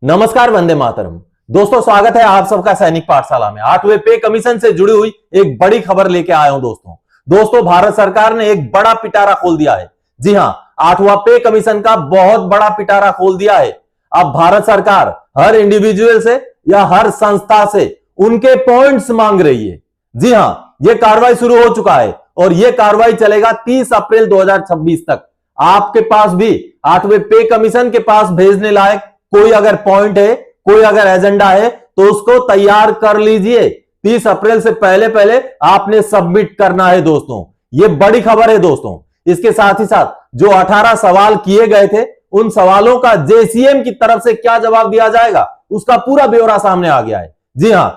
नमस्कार, वंदे मातरम। दोस्तों, स्वागत है आप सबका सैनिक पाठशाला में। 8वें पे कमीशन से जुड़ी हुई एक बड़ी खबर लेके आया हूं दोस्तों, भारत सरकार ने एक बड़ा पिटारा खोल दिया है। जी हां, 8वां पे कमीशन का बहुत बड़ा पिटारा खोल दिया है। अब भारत सरकार हर इंडिविजुअल से या हर संस्था से उनके पॉइंट्स मांग रही है। जी हां, यह कार्रवाई शुरू हो चुका है और यह कार्रवाई चलेगा 30 अप्रैल 2026 तक। आपके पास भी 8वें पे कमीशन के पास भेजने लायक कोई अगर पॉइंट है, कोई अगर एजेंडा है तो उसको तैयार कर लीजिए। 30 अप्रैल से पहले पहले आपने सबमिट करना है दोस्तों। यह बड़ी खबर है दोस्तों। इसके साथ ही साथ जो 18 सवाल किए गए थे, उन सवालों का जेसीएम की तरफ से क्या जवाब दिया जाएगा, उसका पूरा ब्यौरा सामने आ गया है। जी हां,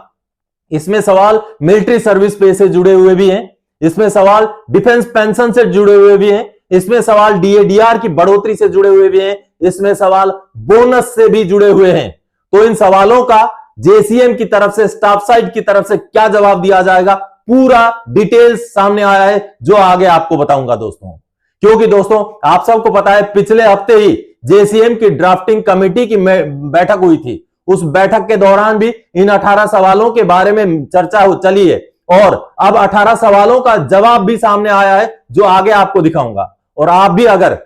इसमें सवाल मिलिट्री सर्विस पे से जुड़े हुए भी हैं, इसमें सवाल डिफेंस पेंशन से जुड़े हुए भी हैं, इसमें सवाल डीएडीआर की बढ़ोतरी से जुड़े हुए भी हैं, इसमें सवाल बोनस से भी जुड़े हुए हैं। तो इन सवालों का जेसीएम की तरफ से, स्टाफ साइड की तरफ से क्या जवाब दिया जाएगा, पूरा डिटेल्स सामने आया है, जो आगे आपको बताऊंगा दोस्तों। क्योंकि दोस्तों, आप सबको पता है पिछले हफ्ते ही जेसीएम की ड्राफ्टिंग कमेटी की बैठक हुई थी। उस बैठक के दौरान भी इन 18 सवालों के बारे में चर्चा चली है और अब 18 सवालों का जवाब भी सामने आया है, जो आगे आपको दिखाऊंगा। और आप भी अगर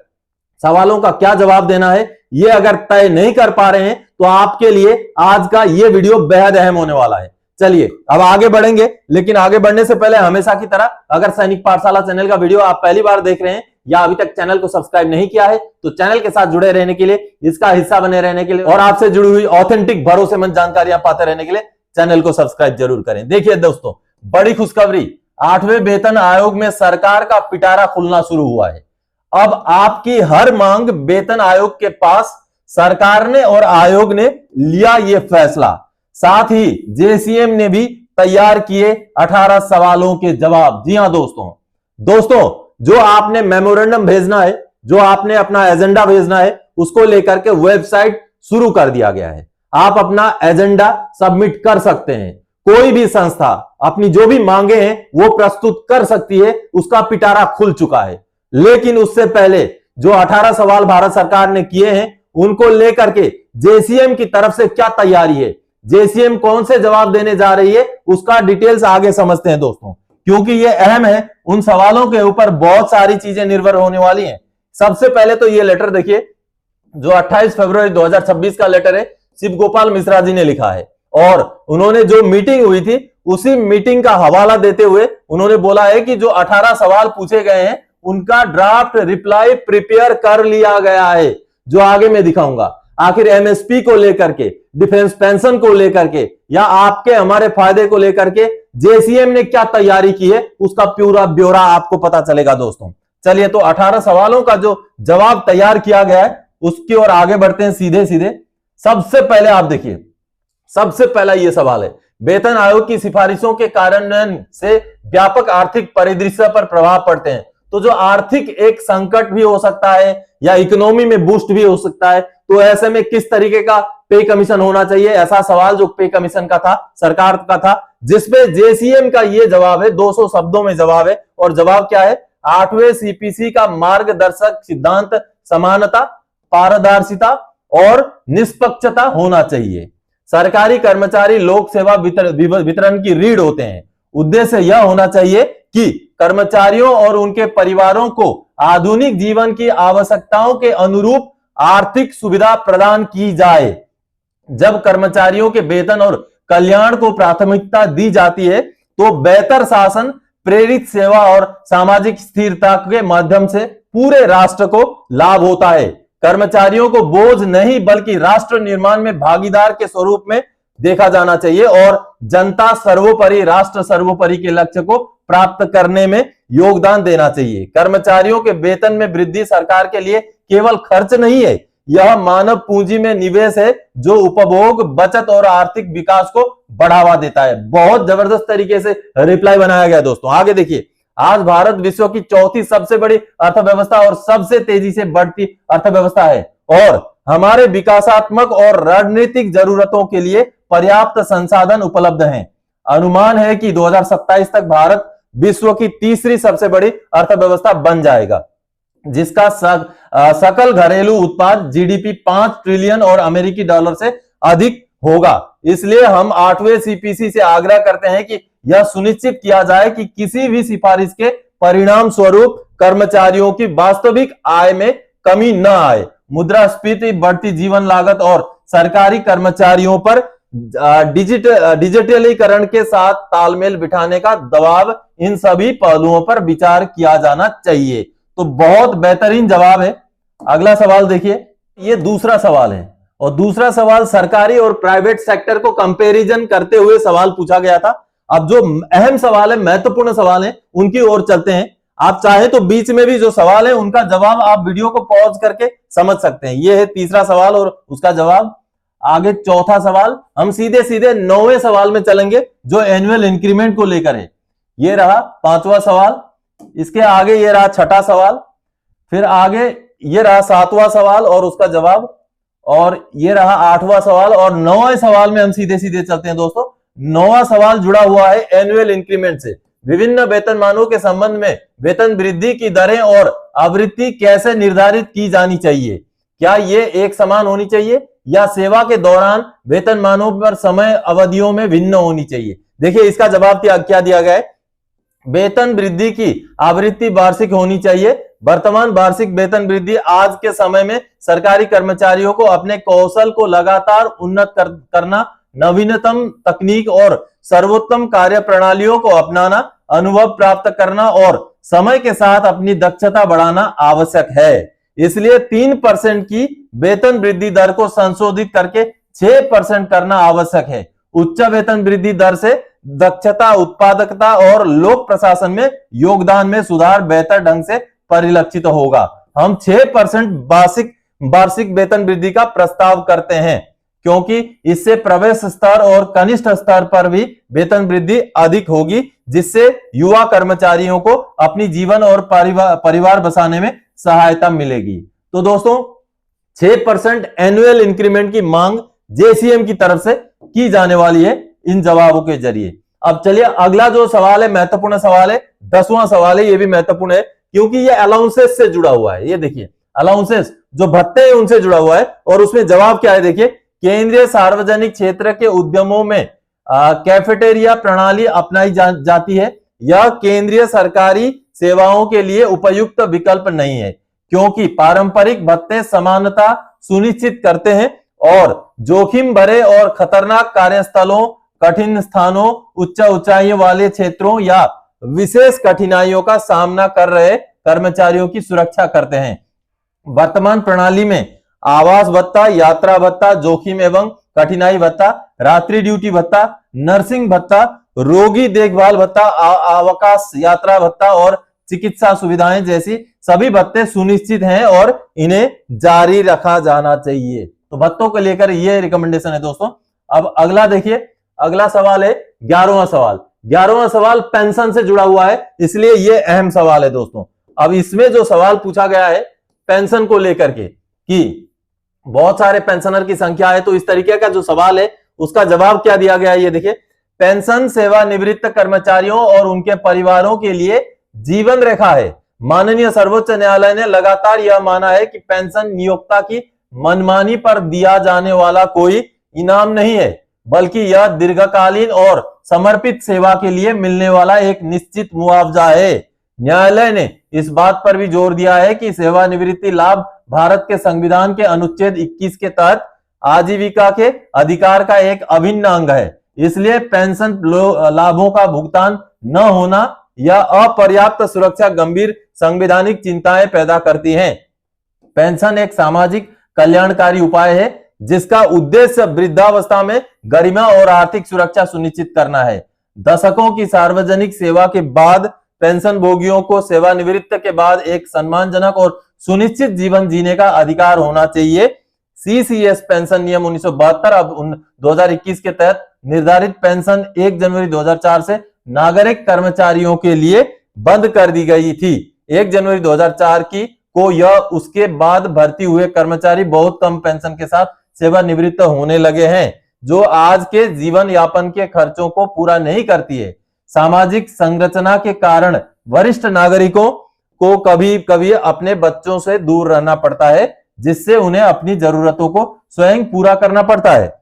सवालों का क्या जवाब देना है ये अगर तय नहीं कर पा रहे हैं तो आपके लिए आज का ये वीडियो बेहद अहम होने वाला है। चलिए अब आगे बढ़ेंगे, लेकिन आगे बढ़ने से पहले हमेशा की तरह अगर सैनिक पाठशाला चैनल का वीडियो आप पहली बार देख रहे हैं या अभी तक चैनल को सब्सक्राइब नहीं किया है तो चैनल के साथ जुड़े रहने के लिए, इसका हिस्सा बने रहने के लिए और आपसे जुड़ी हुई ऑथेंटिक भरोसेमंद जानकारियां पाते रहने के लिए चैनल को सब्सक्राइब जरूर करें। देखिए दोस्तों, बड़ी खुशखबरी, 8वें वेतन आयोग में सरकार का पिटारा खुलना शुरू हुआ है। अब आपकी हर मांग वेतन आयोग के पास सरकार ने और आयोग ने लिया यह फैसला। साथ ही जेसीएम ने भी तैयार किए 18 सवालों के जवाब। जी हां दोस्तों, जो आपने मेमोरेंडम भेजना है, जो आपने अपना एजेंडा भेजना है, उसको लेकर के वेबसाइट शुरू कर दिया गया है। आप अपना एजेंडा सबमिट कर सकते हैं। कोई भी संस्था अपनी जो भी मांगे हैं वो प्रस्तुत कर सकती है। उसका पिटारा खुल चुका है। लेकिन उससे पहले जो 18 सवाल भारत सरकार ने किए हैं उनको लेकर के जेसीएम की तरफ से क्या तैयारी है, जेसीएम कौन से जवाब देने जा रही है, उसका डिटेल्स आगे समझते हैं दोस्तों, क्योंकि ये अहम है। उन सवालों के ऊपर बहुत सारी चीजें निर्भर होने वाली हैं। सबसे पहले तो ये लेटर देखिए, जो 28 फरवरी 2026 का लेटर है, शिव गोपाल मिश्रा जी ने लिखा है और उन्होंने जो मीटिंग हुई थी उसी मीटिंग का हवाला देते हुए उन्होंने बोला है कि जो 18 सवाल पूछे गए हैं उनका ड्राफ्ट रिप्लाई प्रिपेयर कर लिया गया है, जो आगे मैं दिखाऊंगा। आखिर एमएसपी को लेकर के, डिफेंस पेंशन को लेकर के या आपके हमारे फायदे को लेकर के जेसीएम ने क्या तैयारी की है, उसका पूरा ब्यौरा आपको पता चलेगा दोस्तों। चलिए, तो 18 सवालों का जो जवाब तैयार किया गया है उसकी ओर आगे बढ़ते हैं सीधे सीधे। सबसे पहले आप देखिए, सबसे पहला यह सवाल है, वेतन आयोग की सिफारिशों के कार्यान्वयन से व्यापक आर्थिक परिदृश्य पर प्रभाव पड़ते हैं। तो जो आर्थिक एक संकट भी हो सकता है या इकोनॉमी में बूस्ट भी हो सकता है, तो ऐसे में किस तरीके का पे कमीशन होना चाहिए, ऐसा सवाल जो पे कमीशन का था, सरकार का था, जिसपे जेसीएम का ये जवाब है। 200 शब्दों में जवाब है और जवाब क्या है, 8वें सीपीसी का मार्गदर्शक सिद्धांत समानता, पारदर्शिता और निष्पक्षता होना चाहिए। सरकारी कर्मचारी लोक सेवा वितरण की रीढ़ होते हैं। उद्देश्य यह होना चाहिए कि कर्मचारियों और उनके परिवारों को आधुनिक जीवन की आवश्यकताओं के अनुरूप आर्थिक सुविधा प्रदान की जाए। जब कर्मचारियों के वेतन और कल्याण को प्राथमिकता दी जाती है तो बेहतर शासन, प्रेरित सेवा और सामाजिक स्थिरता के माध्यम से पूरे राष्ट्र को लाभ होता है। कर्मचारियों को बोझ नहीं बल्कि राष्ट्र निर्माण में भागीदार के स्वरूप में देखा जाना चाहिए और जनता सर्वोपरि, राष्ट्र सर्वोपरि के लक्ष्य को प्राप्त करने में योगदान देना चाहिए। कर्मचारियों के वेतन में वृद्धि सरकार के लिए केवल खर्च नहीं है, यह मानव पूंजी में निवेश है जो उपभोग, बचत और आर्थिक विकास को बढ़ावा देता है। बहुत जबरदस्त तरीके से रिप्लाई बनाया गया दोस्तों। आगे देखिए, आज भारत विश्व की चौथी सबसे बड़ी अर्थव्यवस्था और सबसे तेजी से बढ़ती अर्थव्यवस्था है और हमारे विकासात्मक और रणनीतिक जरूरतों के लिए पर्याप्त संसाधन उपलब्ध हैं। अनुमान है कि 2027 तक भारत विश्व की तीसरी सबसे बड़ी अर्थव्यवस्था बन जाएगा, जिसका सकल घरेलू उत्पाद जीडीपी 5 ट्रिलियन और अमेरिकी डॉलर से अधिक होगा। इसलिए हम 8वें सीपीसी से आग्रह करते हैं कि यह सुनिश्चित किया जाए कि किसी भी सिफारिश के परिणाम स्वरूप कर्मचारियों की वास्तविक आय में कमी न आए। मुद्रास्फीति, बढ़ती जीवन लागत और सरकारी कर्मचारियों पर डिजिटलीकरण के साथ तालमेल बिठाने का दबाव, इन सभी पहलुओं पर विचार किया जाना चाहिए। तो बहुत बेहतरीन जवाब है। अगला सवाल देखिए, ये दूसरा सवाल है और दूसरा सवाल सरकारी और प्राइवेट सेक्टर को कंपैरिजन करते हुए सवाल पूछा गया था। अब जो अहम सवाल है, महत्वपूर्ण सवाल है, उनकी ओर चलते हैं। आप चाहे तो बीच में भी जो सवाल है उनका जवाब आप वीडियो को पॉज करके समझ सकते हैं। यह है तीसरा सवाल और उसका जवाब। आगे चौथा सवाल, हम सीधे सीधे 9वें सवाल में चलेंगे जो एनुअल इंक्रीमेंट को लेकर है। यह रहा 5वां सवाल, इसके आगे ये रहा 6ठा सवाल, फिर आगे ये रहा 7वां सवाल और उसका जवाब, और ये रहा 8वां सवाल। और 9वें सवाल में हम सीधे सीधे चलते हैं दोस्तों। 9वां सवाल जुड़ा हुआ है एनुअल इंक्रीमेंट से। विभिन्न वेतनमानों के संबंध में वेतन वृद्धि की दरें और आवृत्ति कैसे निर्धारित की जानी चाहिए? क्या ये एक समान होनी चाहिए या सेवा के दौरान वेतनमानों पर समय अवधियों में भिन्न होनी चाहिए? देखिए इसका जवाब क्या दिया गया है। वेतन वृद्धि की आवृत्ति वार्षिक होनी चाहिए। वर्तमान वार्षिक वेतन वृद्धि आज के समय में सरकारी कर्मचारियों को अपने कौशल को लगातार उन्नत करना, नवीनतम तकनीक और सर्वोत्तम कार्य प्रणालियों को अपनाना, अनुभव प्राप्त करना और समय के साथ अपनी दक्षता बढ़ाना आवश्यक है। इसलिए 3% की वेतन वृद्धि दर को संशोधित करके 6% करना आवश्यक है। उच्च वेतन वृद्धि दर से दक्षता, उत्पादकता और लोक प्रशासन में योगदान में सुधार बेहतर ढंग से परिलक्षित होगा। हम 6% वार्षिक वेतन वृद्धि का प्रस्ताव करते हैं क्योंकि इससे प्रवेश स्तर और कनिष्ठ स्तर पर भी वेतन वृद्धि अधिक होगी, जिससे युवा कर्मचारियों को अपनी जीवन और परिवार बसाने में सहायता मिलेगी। तो दोस्तों 6% एनुअल इंक्रीमेंट की मांग जेसीएम की तरफ से की जाने वाली है इन जवाबों के जरिए। अब चलिए अगला जो सवाल है, महत्वपूर्ण सवाल है, 10वां सवाल है। ये भी महत्वपूर्ण है क्योंकि ये अलाउंसेस से जुड़ा हुआ है। ये देखिए अलाउंसेस जो भत्ते हैं उनसे जुड़ा हुआ है और उसमें जवाब क्या है। देखिए, केंद्रीय सार्वजनिक क्षेत्र के उद्यमों में कैफेटेरिया प्रणाली अपनाई जाती है। यह केंद्रीय सरकारी सेवाओं के लिए उपयुक्त विकल्प नहीं है क्योंकि पारंपरिक भत्ते समानता सुनिश्चित करते हैं और जोखिम भरे और खतरनाक कार्यस्थलों, कठिन स्थानों, उच्च ऊंचाइयों वाले क्षेत्रों या विशेष कठिनाइयों का सामना कर रहे कर्मचारियों की सुरक्षा करते हैं। वर्तमान प्रणाली में आवास भत्ता, यात्रा भत्ता, जोखिम एवं कठिनाई भत्ता, रात्रि ड्यूटी भत्ता, नर्सिंग भत्ता, रोगी देखभाल भत्ता, अवकाश यात्रा भत्ता और चिकित्सा सुविधाएं जैसी सभी भत्ते सुनिश्चित हैं और इन्हें जारी रखा जाना चाहिए। तो भत्तों को लेकर यह रिकमेंडेशन है दोस्तों। अब अगला देखिए, अगला सवाल है 11वां सवाल। 11वां सवाल पेंशन से जुड़ा हुआ है, इसलिए यह अहम सवाल है दोस्तों। अब इसमें जो सवाल पूछा गया है पेंशन को लेकर के कि बहुत सारे पेंशनर की संख्या है, तो इस तरीके का जो सवाल है उसका जवाब क्या दिया गया है। ये देखिए, पेंशन सेवानिवृत्त कर्मचारियों और उनके परिवारों के लिए जीवन रेखा है। माननीय सर्वोच्च न्यायालय ने लगातार यह माना है कि पेंशन नियोक्ता की मनमानी पर दिया जाने वाला कोई इनाम नहीं है, बल्कि यह दीर्घकालीन और समर्पित सेवा के लिए मिलने वाला एक निश्चित मुआवजा है। न्यायालय ने इस बात पर भी जोर दिया है कि सेवानिवृत्ति लाभ भारत के संविधान के अनुच्छेद 21 के तहत आजीविका के अधिकार का एक अभिन्न अंग है। इसलिए पेंशन लाभों का भुगतान न होना या अपर्याप्त सुरक्षा गंभीर संवैधानिक चिंताएं पैदा करती हैं। पेंशन एक सामाजिक कल्याणकारी उपाय है जिसका उद्देश्य वृद्धावस्था में गरिमा और आर्थिक सुरक्षा सुनिश्चित करना है। दशकों की सार्वजनिक सेवा के बाद पेंशन भोगियों को सेवानिवृत्ति के बाद एक सम्मानजनक और सुनिश्चित जीवन जीने का अधिकार होना चाहिए। सीसीएस पेंशन नियम 1972 अब 2021 के तहत निर्धारित पेंशन 1 जनवरी 2004 से नागरिक कर्मचारियों के लिए बंद कर दी गई थी। 1 जनवरी 2004 को यह उसके बाद भर्ती हुए कर्मचारी बहुत कम पेंशन के साथ सेवानिवृत्त होने लगे हैं, जो आज के जीवन यापन के खर्चों को पूरा नहीं करती है। सामाजिक संरचना के कारण वरिष्ठ नागरिकों को कभी कभी अपने बच्चों से दूर रहना पड़ता है, जिससे उन्हें अपनी जरूरतों को स्वयं पूरा करना पड़ता है।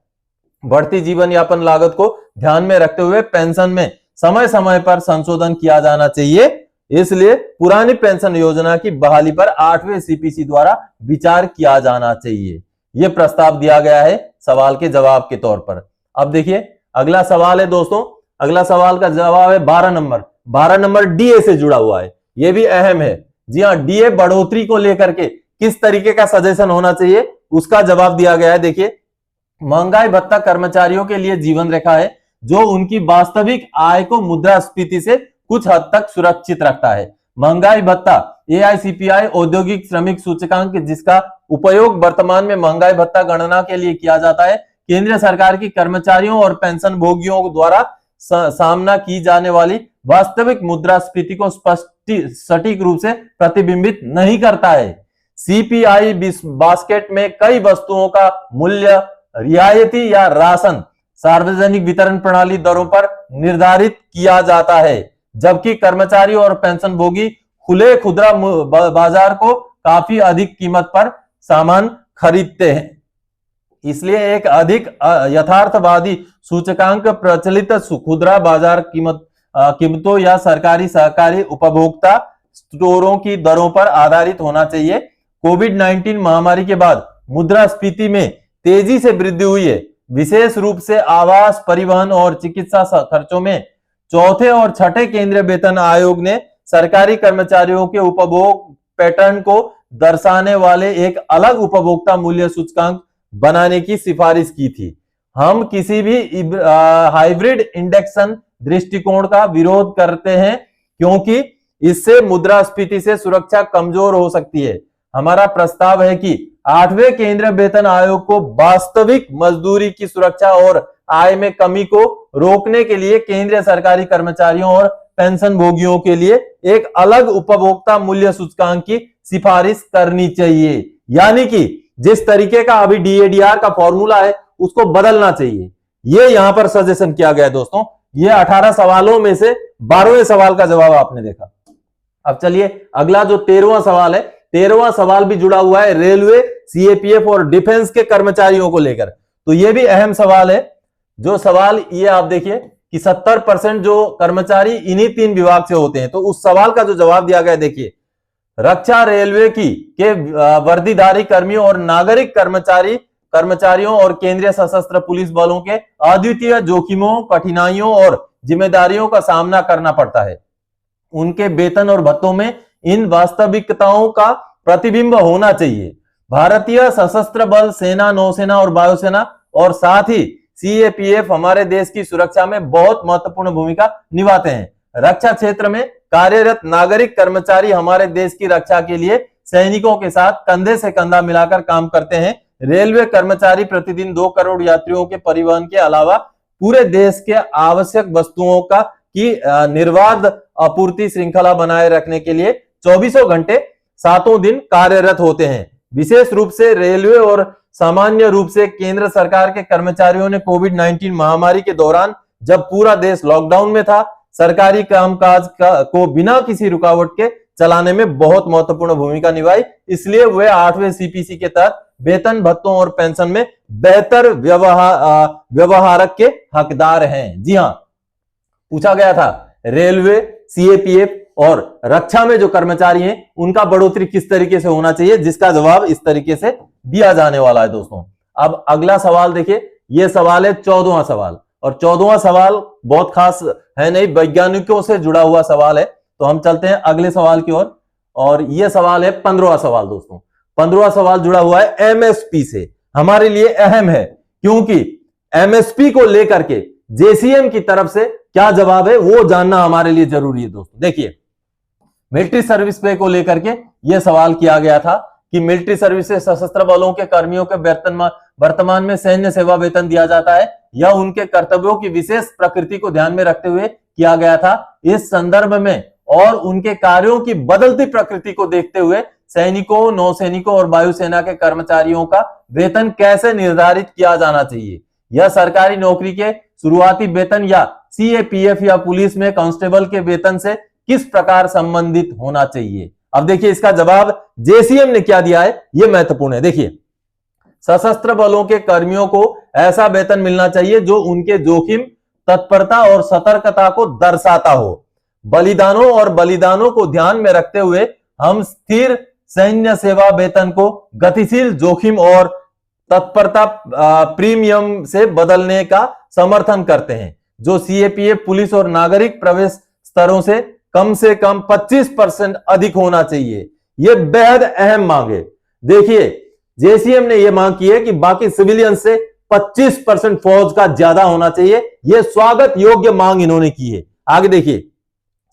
बढ़ती जीवन यापन लागत को ध्यान में रखते हुए पेंशन में समय समय पर संशोधन किया जाना चाहिए। इसलिए पुरानी पेंशन योजना की बहाली पर 8वें सीपीसी द्वारा विचार किया जाना चाहिए। यह प्रस्ताव दिया गया है सवाल के जवाब के तौर पर। अब देखिए अगला सवाल है दोस्तों, अगला सवाल का जवाब है 12 नंबर। 12 नंबर डीए से जुड़ा हुआ है, यह भी अहम है। जी हाँ, डीए बढ़ोतरी को लेकर के किस तरीके का सजेशन होना चाहिए उसका जवाब दिया गया है। देखिए, महंगाई भत्ता कर्मचारियों के लिए जीवन रेखा है जो उनकी वास्तविक आय को मुद्रास्फीति से कुछ हद तक सुरक्षित रखता है। महंगाई भत्ता एआईसीपीआई औद्योगिक श्रमिक सूचकांक जिसका उपयोग वर्तमान में महंगाई भत्ता गणना के लिए किया जाता है, केंद्र सरकार की कर्मचारियों और पेंशन भोगियों द्वारा सामना की जाने वाली वास्तविक मुद्रास्फीति को सटीक रूप से प्रतिबिंबित नहीं करता है। सीपीआई बास्केट में कई वस्तुओं का मूल्य रियायती या राशन सार्वजनिक वितरण प्रणाली दरों पर निर्धारित किया जाता है, जबकि कर्मचारी और पेंशन भोगी खुले खुदरा बाजार को काफी अधिक कीमत पर सामान खरीदते हैं। इसलिए एक अधिक यथार्थवादी सूचकांक प्रचलित खुदरा बाजार कीमतों या सरकारी सहकारी उपभोक्ता स्टोरों की दरों पर आधारित होना चाहिए। कोविड-19 महामारी के बाद मुद्रास्फीति में तेजी से वृद्धि हुई है, विशेष रूप से आवास, परिवहन और चिकित्सा खर्चों में। चौथे और छठे केंद्रीय वेतन आयोग ने सरकारी कर्मचारियों के उपभोग पैटर्न को दर्शाने वाले एक अलग उपभोक्ता मूल्य सूचकांक बनाने की सिफारिश की थी। हम किसी भी हाइब्रिड इंडेक्सन दृष्टिकोण का विरोध करते हैं क्योंकि इससे मुद्रास्फीति से सुरक्षा कमजोर हो सकती है। हमारा प्रस्ताव है कि 8वें केंद्रीय वेतन आयोग को वास्तविक मजदूरी की सुरक्षा और आय में कमी को रोकने के लिए केंद्रीय सरकारी कर्मचारियों और पेंशन भोगियों के लिए एक अलग उपभोक्ता मूल्य सूचकांक की सिफारिश करनी चाहिए। यानी कि जिस तरीके का अभी डीएडीआर का फॉर्मूला है उसको बदलना चाहिए। ये यहां पर सजेशन किया गया है दोस्तों। ये 18 सवालों में से 12वें सवाल का जवाब आपने देखा। अब चलिए अगला जो 13वां सवाल है, 13वां सवाल भी जुड़ा हुआ है रेलवे, सीएपीएफ और डिफेंस के कर्मचारियों को लेकर। तो ये भी अहम सवाल है। जो सवाल ये आप देखिए कि 70% जो कर्मचारी इन्हीं 3 विभाग से होते हैं। तो उस सवाल का जो जवाब दिया गया देखिए, रक्षा, रेलवे के वर्दीधारी कर्मियों और नागरिक कर्मचारियों और केंद्रीय सशस्त्र पुलिस बलों के अद्वितीय जोखिमों, कठिनाइयों और जिम्मेदारियों का सामना करना पड़ता है। उनके वेतन और भत्तों में इन वास्तविकताओं का प्रतिबिंब होना चाहिए। भारतीय सशस्त्र बल, सेना, नौसेना और वायुसेना और साथ ही सीएपीएफ हमारे देश की सुरक्षा में बहुत महत्वपूर्ण भूमिका निभाते हैं। रक्षा क्षेत्र में कार्यरत नागरिक कर्मचारी हमारे देश की रक्षा के लिए सैनिकों के साथ कंधे से कंधा मिलाकर काम करते हैं। रेलवे कर्मचारी प्रतिदिन 2 करोड़ यात्रियों के परिवहन के अलावा पूरे देश के आवश्यक वस्तुओं की निर्बाध आपूर्ति श्रृंखला बनाए रखने के लिए 24 घंटे 7 दिन कार्यरत होते हैं। विशेष रूप से रेलवे और सामान्य रूप से केंद्र सरकार के कर्मचारियों ने कोविड-19 महामारी के दौरान, जब पूरा देश लॉकडाउन में था, सरकारी कामकाज को बिना किसी रुकावट के चलाने में बहुत महत्वपूर्ण भूमिका निभाई। इसलिए वे 8वें सीपीसी के तहत वेतन, भत्तों और पेंशन में बेहतर व्यवहारक के हकदार हैं। जी हाँ, पूछा गया था रेलवे, सीएपीएफ और रक्षा में जो कर्मचारी हैं उनका बढ़ोतरी किस तरीके से होना चाहिए, जिसका जवाब इस तरीके से दिया जाने वाला है दोस्तों। अब अगला सवाल देखिए, यह सवाल है 14वां सवाल। और 14वां सवाल बहुत खास है नहीं, वैज्ञानिकों से जुड़ा हुआ सवाल है। तो हम चलते हैं अगले सवाल की ओर। और यह सवाल है 15वां सवाल दोस्तों। 15वां सवाल जुड़ा हुआ है एमएसपी से। हमारे लिए अहम है क्योंकि एमएसपी को लेकर के जेसीएम की तरफ से क्या जवाब है वो जानना हमारे लिए जरूरी है दोस्तों। देखिए, मिलिट्री सर्विस पे को लेकर के यह सवाल किया गया था कि मिलिट्री सर्विस से सशस्त्र बलों के कर्मियों के वर्तमान में सैन्य सेवा वेतन दिया जाता है। यह उनके कर्तव्यों की विशेष प्रकृति को ध्यान में रखते हुए किया गया था। इस संदर्भ में और उनके कार्यों की बदलती प्रकृति को देखते हुए सैनिकों, नौसैनिकों और वायुसेना के कर्मचारियों का वेतन कैसे निर्धारित किया जाना चाहिए। यह सरकारी नौकरी के शुरुआती वेतन या सीएपीएफ या पुलिस में कांस्टेबल के वेतन से किस प्रकार संबंधित होना चाहिए। अब देखिए इसका जवाब जेसीएम ने क्या दिया है, यह महत्वपूर्ण है। देखिए, सशस्त्र बलों के कर्मियों को ऐसा वेतन मिलना चाहिए जो उनके जोखिम, तत्परता और सतर्कता को दर्शाता हो। बलिदानों को ध्यान में रखते हुए हम स्थिर सैन्य सेवा वेतन को गतिशील जोखिम और तत्परता प्रीमियम से बदलने का समर्थन करते हैं, जो सीएपीएफ पुलिस और नागरिक प्रवेश स्तरों से कम 25% अधिक होना चाहिए। यह बेहद अहम मांग है। देखिए, जेसीएम ने यह मांग की है कि बाकी सिविलियन से 25% फौज का ज्यादा होना चाहिए। यह स्वागत योग्य मांग इन्होंने की है। आगे देखिए,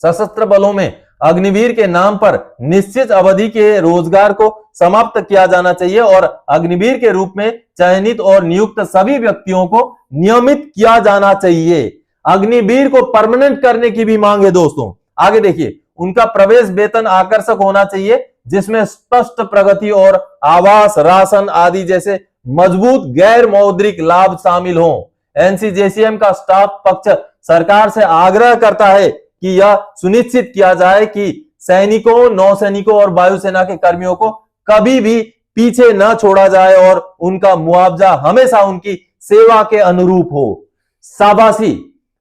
सशस्त्र बलों में अग्निवीर के नाम पर निश्चित अवधि के रोजगार को समाप्त किया जाना चाहिए और अग्निवीर के रूप में चयनित और नियुक्त सभी व्यक्तियों को नियमित किया जाना चाहिए। अग्निवीर को परमानेंट करने की भी मांग है दोस्तों। आगे देखिए, उनका प्रवेश वेतन आकर्षक होना चाहिए, जिसमें स्पष्ट प्रगति और आवास, राशन आदि जैसे मजबूत गैर मौद्रिक लाभ शामिल हों। एनसीजेसीएम का स्टाफ पक्ष सरकार से आग्रह करता है कि यह सुनिश्चित किया जाए कि सैनिकों, नौसैनिकों और वायुसेना के कर्मियों को कभी भी पीछे न छोड़ा जाए और उनका मुआवजा हमेशा उनकी सेवा के अनुरूप हो। शाबाशी,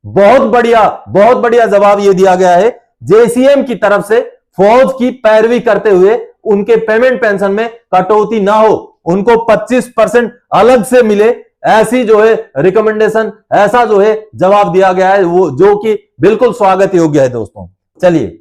बहुत बढ़िया जवाब यह दिया गया है। जेसीएम की तरफ से फौज की पैरवी करते हुए उनके पेमेंट पेंशन में कटौती ना हो, उनको 25% अलग से मिले, ऐसी जो है रिकमेंडेशन, ऐसा जो है जवाब दिया गया है, वो जो कि बिल्कुल स्वागत योग्य है दोस्तों। चलिए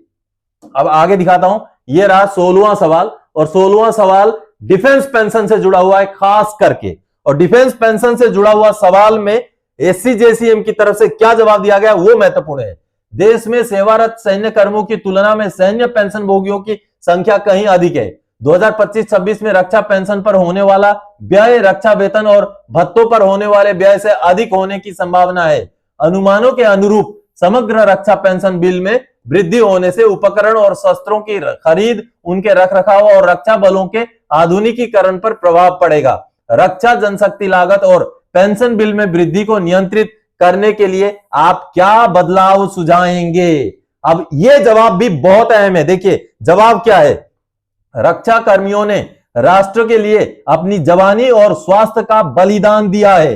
अब आगे दिखाता हूं। यह रहा 16वां सवाल, और 16वां सवाल डिफेंस पेंशन से जुड़ा हुआ है खास करके। और डिफेंस पेंशन से जुड़ा हुआ सवाल में एससीजेसीएम की तरफ से क्या जवाब दिया गया वो महत्वपूर्ण है। देश में सेवारत सैन्य कर्मियों की तुलना में सैन्य पेंशन भोगियों की संख्या कहीं अधिक है। 2025-26 में रक्षा पेंशन पर होने वाला व्यय रक्षा वेतन और भत्तों पर होने वाले व्यय से अधिक होने की संभावना है। अनुमानों के अनुरूप समग्र रक्षा पेंशन बिल में वृद्धि होने से उपकरण और शस्त्रों की खरीद, उनके रखरखाव और रक्षा बलों के आधुनिकीकरण पर प्रभाव पड़ेगा। रक्षा जनशक्ति लागत और पेंशन बिल में वृद्धि को नियंत्रित करने के लिए आप क्या बदलाव सुझाएंगे? अब यह जवाब भी बहुत अहम है। देखिए जवाब क्या है। रक्षा कर्मियों ने राष्ट्र के लिए अपनी जवानी और स्वास्थ्य का बलिदान दिया है।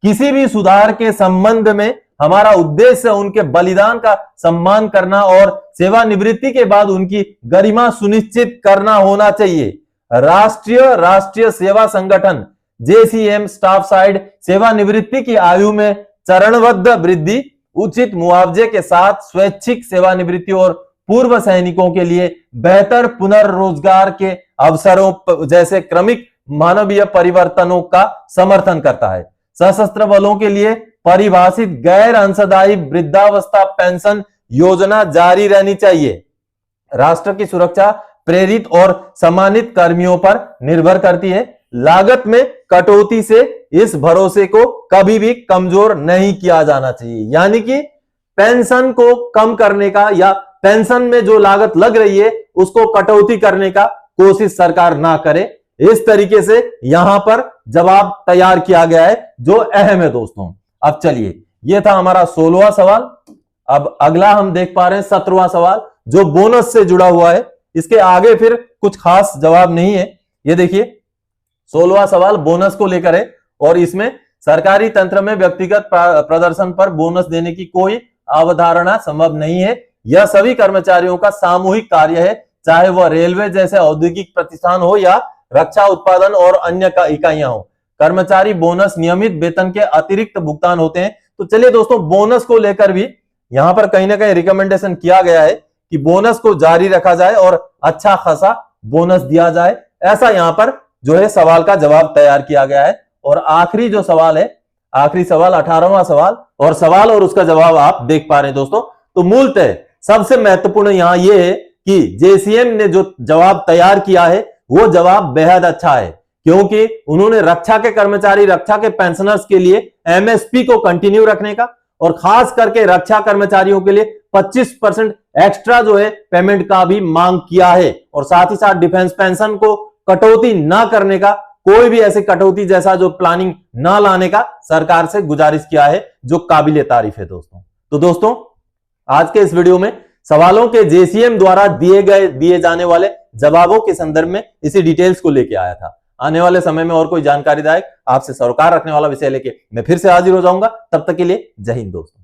किसी भी सुधार के संबंध में हमारा उद्देश्य उनके बलिदान का सम्मान करना और सेवानिवृत्ति के बाद उनकी गरिमा सुनिश्चित करना होना चाहिए। राष्ट्रीय सेवा संगठन जेसीएम स्टाफ साइड सेवानिवृत्ति की आयु में चरणबद्ध वृद्धि, उचित मुआवजे के साथ स्वैच्छिक सेवानिवृत्ति और पूर्व सैनिकों के लिए बेहतर पुनर्रोजगार के अवसरों जैसे क्रमिक मानवीय परिवर्तनों का समर्थन करता है। सशस्त्र बलों के लिए परिभाषित गैर अंशदायी वृद्धावस्था पेंशन योजना जारी रहनी चाहिए। राष्ट्र की सुरक्षा प्रेरित और सम्मानित कर्मियों पर निर्भर करती है। लागत में कटौती से इस भरोसे को कभी भी कमजोर नहीं किया जाना चाहिए। यानी कि पेंशन को कम करने का या पेंशन में जो लागत लग रही है उसको कटौती करने का कोशिश सरकार ना करे। इस तरीके से यहां पर जवाब तैयार किया गया है जो अहम है दोस्तों। अब चलिए, यह था हमारा 16वां सवाल। अब अगला हम देख पा रहे हैं 17वां सवाल जो बोनस से जुड़ा हुआ है। इसके आगे फिर कुछ खास जवाब नहीं है। ये देखिए 16वां सवाल बोनस को लेकर है और इसमें सरकारी तंत्र में व्यक्तिगत प्रदर्शन पर बोनस देने की कोई अवधारणा संभव नहीं है। यह सभी कर्मचारियों का सामूहिक कार्य है, चाहे वह रेलवे जैसे औद्योगिक प्रतिष्ठान हो या रक्षा उत्पादन और अन्य इकाइयां हो। कर्मचारी बोनस नियमित वेतन के अतिरिक्त भुगतान होते हैं। तो चलिए दोस्तों, बोनस को लेकर भी यहां पर कहीं ना कहीं रिकमेंडेशन किया गया है कि बोनस को जारी रखा जाए और अच्छा खासा बोनस दिया जाए। ऐसा यहां पर जो है सवाल का जवाब तैयार किया गया है। और आखिरी जो सवाल है, आखिरी सवाल 18वां सवाल, और सवाल और उसका जवाब आप देख पा रहे हैं दोस्तों। तो मूलतः सबसे महत्वपूर्ण यहां यह है कि जेसीएम ने जो जवाब तैयार किया है वो जवाब बेहद अच्छा है, क्योंकि उन्होंने रक्षा के कर्मचारी, रक्षा के पेंशनर्स के लिए एमएसपी को कंटिन्यू रखने का और खास करके रक्षा कर्मचारियों के लिए 25% एक्स्ट्रा जो है पेमेंट का भी मांग किया है। और साथ ही साथ डिफेंस पेंशन को कटौती ना करने का, कोई भी ऐसी कटौती जैसा जो प्लानिंग ना लाने का सरकार से गुजारिश किया है, जो काबिले तारीफ है दोस्तों। तो दोस्तों आज के इस वीडियो में सवालों के जेसीएम द्वारा दिए जाने वाले जवाबों के संदर्भ में इसी डिटेल्स को लेके आया था। आने वाले समय में और कोई जानकारीदायक आपसे सरोकार रखने वाला विषय लेके मैं फिर से हाजिर हो जाऊंगा। तब तक के लिए जय हिंद दोस्तों।